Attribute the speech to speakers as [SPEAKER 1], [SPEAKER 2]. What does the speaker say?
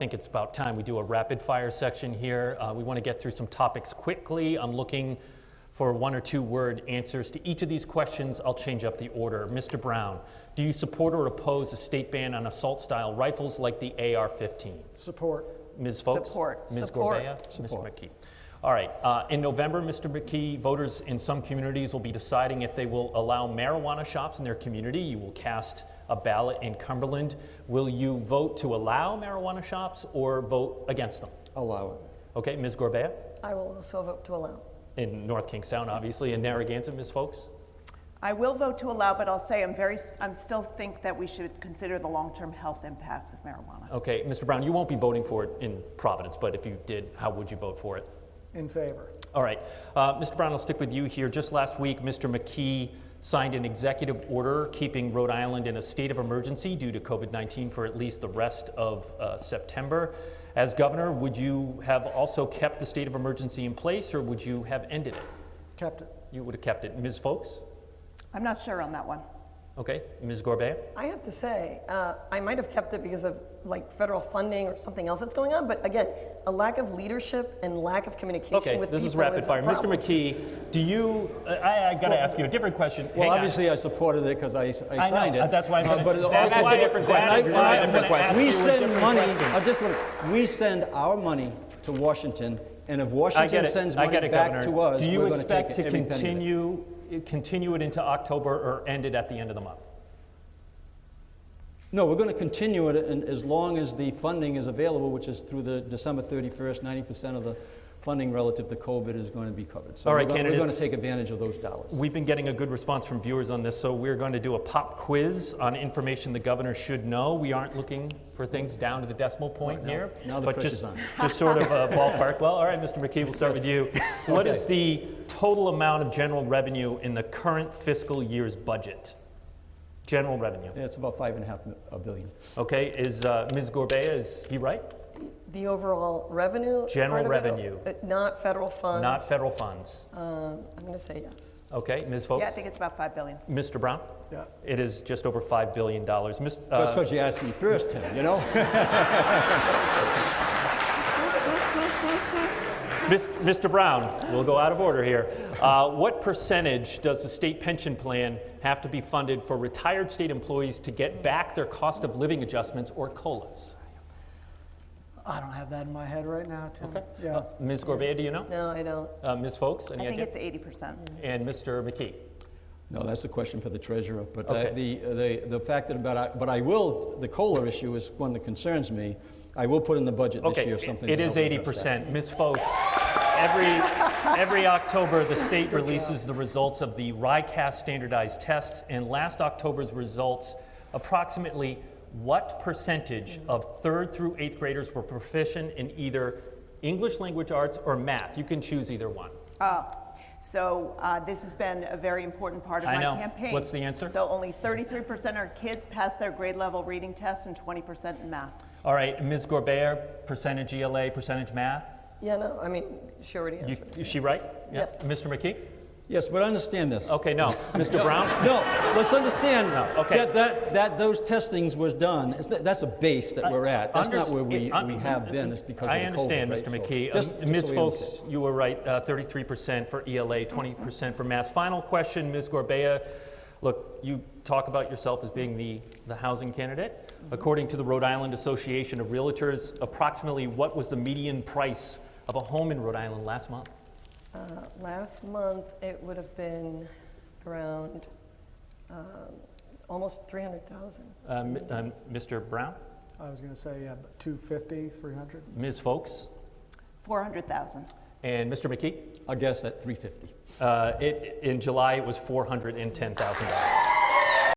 [SPEAKER 1] I think it's about time we do a rapid fire section here. We want to get through some topics quickly. I'm looking for 1 or 2 word answers to each of these questions. I'll change up the order. Mr. Brown, do you support or oppose a state ban on assault-style rifles like the AR-15?
[SPEAKER 2] Support.
[SPEAKER 1] Ms. Folks?
[SPEAKER 3] Support.
[SPEAKER 1] Ms.
[SPEAKER 3] Support.
[SPEAKER 1] Gorbea?
[SPEAKER 2] Support.
[SPEAKER 1] Mr. McKee. All right. In November, Mr. McKee, voters in some communities will be deciding if they will allow marijuana shops in their community. You will cast a ballot in Cumberland. Will you vote to allow marijuana shops or vote against them?
[SPEAKER 2] Allow it.
[SPEAKER 1] Okay, Ms. Gorbea?
[SPEAKER 3] I will also vote to allow.
[SPEAKER 1] In North Kingstown, obviously. In Narragansett, Ms. Folks?
[SPEAKER 4] I will vote to allow, but I'll say I'm still think that we should consider the long-term health impacts of marijuana.
[SPEAKER 1] Okay, Mr. Brown, you won't be voting for it in Providence, but if you did, how would you vote for it?
[SPEAKER 2] In favor.
[SPEAKER 1] All right. Mr. Brown, I'll stick with you here. Just last week, Mr. McKee signed an executive order keeping Rhode Island in a state of emergency due to COVID-19 for at least the rest of September. As governor, would you have also kept the state of emergency in place, or would you have ended it?
[SPEAKER 2] Kept it.
[SPEAKER 1] You would have kept it. Ms. Folks?
[SPEAKER 4] I'm not sure on that one.
[SPEAKER 1] Okay. Ms. Gorbea?
[SPEAKER 3] I have to say, I might have kept it because of like federal funding or something else that's going on, but again, a lack of leadership and lack of communication with people.
[SPEAKER 1] Okay, this is rapid fire. Mr. McKee, do you, I got to ask you a different question.
[SPEAKER 5] Well, obviously I supported it because I signed it.
[SPEAKER 1] That's why I'm going
[SPEAKER 5] but
[SPEAKER 1] to ask a different question.
[SPEAKER 5] We send money, we send our money to Washington, and if Washington sends money back to us,
[SPEAKER 1] do you
[SPEAKER 5] we're going to take
[SPEAKER 1] expect to
[SPEAKER 5] every penny of it.
[SPEAKER 1] continue it into October or end it at the end of the month?
[SPEAKER 5] No, we're going to continue it as long as the funding is available, which is through the December 31st, 90% of the funding relative to COVID is going to be covered. So
[SPEAKER 1] all right,
[SPEAKER 5] we're going to take advantage of those dollars.
[SPEAKER 1] We've been getting a good response from viewers on this, so we're going to do a pop quiz on information the governor should know. We aren't looking for things down to the decimal point here,
[SPEAKER 5] but
[SPEAKER 1] just sort of a ballpark. Well, all right, Mr. McKee, we'll start with you. What is the total amount of general revenue in the current fiscal year's budget? General revenue.
[SPEAKER 5] Yeah, it's about $5.5 billion.
[SPEAKER 1] Okay, is Ms. Gorbea, is he right?
[SPEAKER 3] The overall revenue?
[SPEAKER 1] General revenue.
[SPEAKER 3] Not federal funds?
[SPEAKER 1] Not federal funds.
[SPEAKER 3] I'm going to say yes.
[SPEAKER 1] Okay, Ms. Folks?
[SPEAKER 4] Yeah, I think it's about $5 billion.
[SPEAKER 1] Mr. Brown?
[SPEAKER 2] Yeah.
[SPEAKER 1] It is just over $5 billion.
[SPEAKER 5] That's because you asked me first, Tim, you know?
[SPEAKER 1] Mr. Brown, we'll go out of order here. What percentage does the state pension plan have to be funded for retired state employees to get back their cost of living adjustments or COLAs?
[SPEAKER 2] I don't have that in my head right now, Tim.
[SPEAKER 1] Okay.
[SPEAKER 2] Yeah.
[SPEAKER 1] Ms. Gorbea, do you know?
[SPEAKER 3] No, I don't.
[SPEAKER 1] Ms. Folks, any
[SPEAKER 4] I think
[SPEAKER 1] idea?
[SPEAKER 4] it's 80%.
[SPEAKER 1] And Mr. McKee?
[SPEAKER 5] No, that's a question for the treasurer. But
[SPEAKER 1] okay.
[SPEAKER 5] the fact that the COLA issue is one that concerns me. I will put in the budget this year something.
[SPEAKER 1] It is 80%. Ms. Folks, every October the state releases the results of the RICAS standardized tests, and last October's results, approximately what percentage of 3rd through 8th graders were proficient in either English language arts or math? You can choose either one.
[SPEAKER 4] So this has been a very important part of my campaign.
[SPEAKER 1] What's the answer?
[SPEAKER 4] So only 33% of kids passed their grade level reading tests and 20% in math.
[SPEAKER 1] All right, Ms. Gorbea, percentage ELA, percentage math?
[SPEAKER 3] Yeah, no, I mean, she already answered.
[SPEAKER 1] Is she right?
[SPEAKER 3] Yes.
[SPEAKER 1] Mr. McKee?
[SPEAKER 5] Yes, but understand this.
[SPEAKER 1] Okay, no. Mr. Brown?
[SPEAKER 5] No, let's understand
[SPEAKER 1] okay.
[SPEAKER 5] that those testings was done. That's a base that we're at. That's not where we have been. It's because of the COVID,
[SPEAKER 1] understand,
[SPEAKER 5] right?
[SPEAKER 1] Mr. McKee.
[SPEAKER 5] Just
[SPEAKER 1] Ms.
[SPEAKER 5] so
[SPEAKER 1] Folks, you were right, 33% for ELA, 20% for math. Final question, Ms. Gorbea. Look, you talk about yourself as being the housing candidate. According to the Rhode Island Association of Realtors, approximately what was the median price of a home in Rhode Island last month?
[SPEAKER 3] Last month, it would have been around almost $300,000.
[SPEAKER 1] Mr. Brown?
[SPEAKER 2] I was going to say 250, 300.
[SPEAKER 1] Ms. Folks?
[SPEAKER 4] 400,000.
[SPEAKER 1] And Mr. McKee?
[SPEAKER 5] I'll guess at 350.
[SPEAKER 1] In July, it was $410,000.